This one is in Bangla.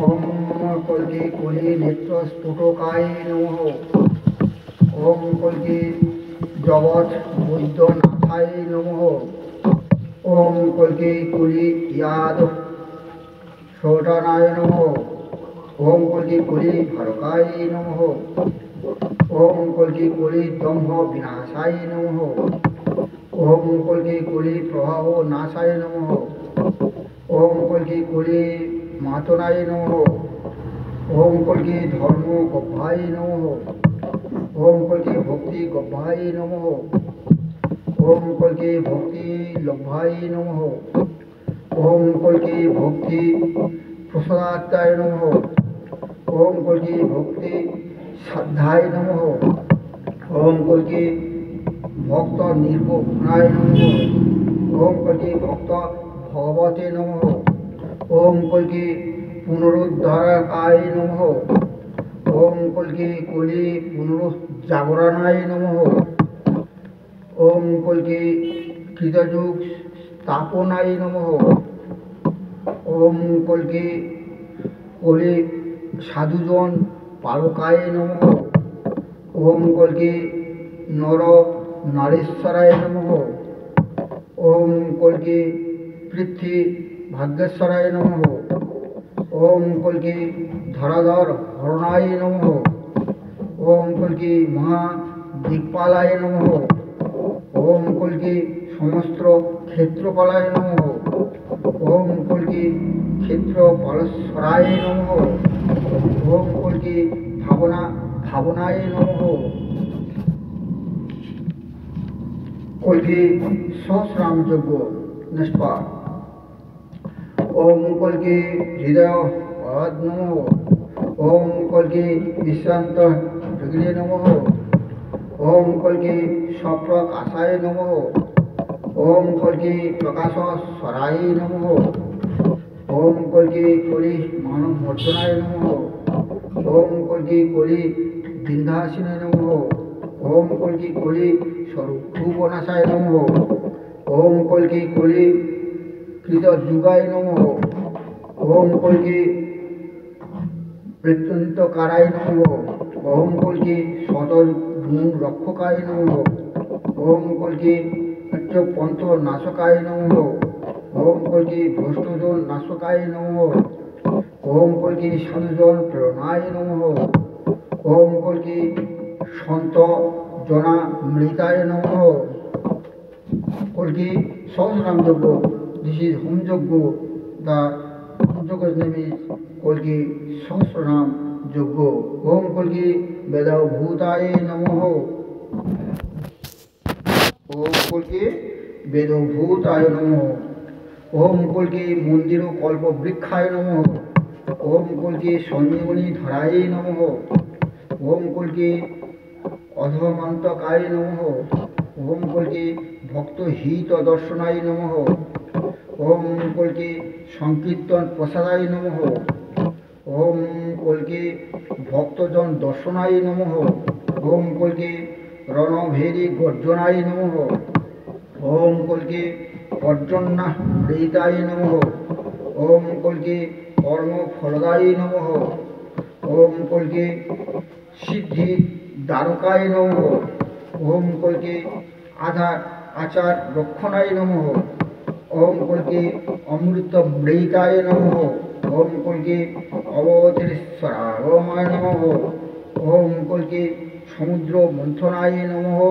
ওম কল্কি কলি নেত্র স্ফুটকায় নমঃ। ওম কল্কি জগৎ বৈদ্যনাথায় নমঃ। ওম কল্কি কলি ইয়াদ ষোডানায় নমঃ। ওম কল্কি কলি ভারকায় নমঃ। ওম কল্কি কলি দম্ভ বিনাশায় নমঃ। ওম কল্কি কলি প্রভাব নাশায় নমঃ। ওম কল্কি কলি মাতনায় নমঃ। ওম কল্কি ধর্ম গভ্যায় নমঃ। ওম কল্কি ভক্তি গভ্যায় নমঃ। ওম কল্কি ভক্তি লভ্যায় নমঃ। ওম কল্কি ভক্তি প্রসাদাত্মায় নমঃ। ওম কল্কি ভক্তি শ্রদ্ধায় নমঃ। ওম কল্কি ভক্ত নির্গুণায় নমঃ। ওম কল্কি ভক্ত ভগবতে নমঃ। ওম কল্কি পুনরুদ্ধারকায় নমঃ। ওম কল্কি কলি পুনরুজ্জাগরণায় নমঃ। ওম কল্কি কৃতযুগ স্থাপনায় নমঃ। ওম কল্কি কলি সাধুজন পালকায় নমঃ। ওম কল্কি নর নারীশ্বরায় নমঃ। ওম কল্কি পৃথ্বী ভাগ্যেশ্বরায় নমঃ। ওম কল্কি ধরাধর হরণায় নমঃ। ওম কল্কি মহা দিকপালায় নমঃ। ওম কল্কি সমস্ত ক্ষেত্রপালায় নমঃ। ওম কল্কি ক্ষেত্রপালেশ্বরায় নমঃ। ওম কল্কি ভাবনায় নমঃ। কল্কি সহস্রাম যজ্ঞ নিষ্পাদ। ওম কল্কি হৃদয় পাদ নমঃ। ওম কল্কি বিশ্রান্ত যোগিনে নমঃ। ওম কল্কি স্বপ্রকাশায় নমঃ। ওম কল্কি প্রকাশ স্বরায় নমঃ। ওম কল্কি কলি মানব মর্দনায় নমঃ। ওম কল্কি কলি বিন্ধ্যাসিনে নমঃ। ওম কল্কি কলি স্বরূপনাশায় নমঃ। ওম কল্কি কলি কৃতযুগায় নমঃ। ওম কল্কি মৃত্যুন্তকারায় নমঃ। ওম কল্কি শতগুণ রক্ষকায় নমঃ। ওম কল্কি পঞ্চ নাশকায় নমঃ। ওম কল্কি ভ্রষ্টজন নাশকায় নমঃ। ওম কল্কি সাধুজন প্রেরণায় নমঃ। ওম কল্কি সন্ত জনা মৃতায় নমঃ। কল্কি সহস্রাম যজ্ঞ। This is home yagya. The যজ্ঞ's name is কল্কি সহস্রনাম যজ্ঞ। ওম কল্কি বেদভূতায় নমঃ। ওম কল্কি বেদভূতায় নমঃ। ওম কল্কি মন্দির কল্প বৃক্ষায় নমঃ। ওম কল্কি সঞ্জীবনী ধরায় নমঃ। ওম কল্কি অধমন্তকায় নমঃ। ওম কল্কি ভক্তহিত দর্শনায় নমঃ। ওম কল্কি সংকীর্তন প্রসাদায় নমঃ। ওম কল্কি ভক্তজন দর্শনায় নমঃ। ওম কল্কি রণভেরী গর্জনায় নমঃ। ওম কল্কি পর্জন্যা মৃতায় নমঃ। ওম কল্কি কর্মফলদায় নমঃ। ওম কল্কি সিদ্ধি দ্বারকায় নমঃ। ওম কল্কি আচার রক্ষণায় নমঃ। ওম কল্কি অমৃত মৃতায় নমঃ। ওম কল্কি অবতীশ্বরাগমায় নমঃ। ওম কল্কি সমুদ্র মন্থনায় নমঃ।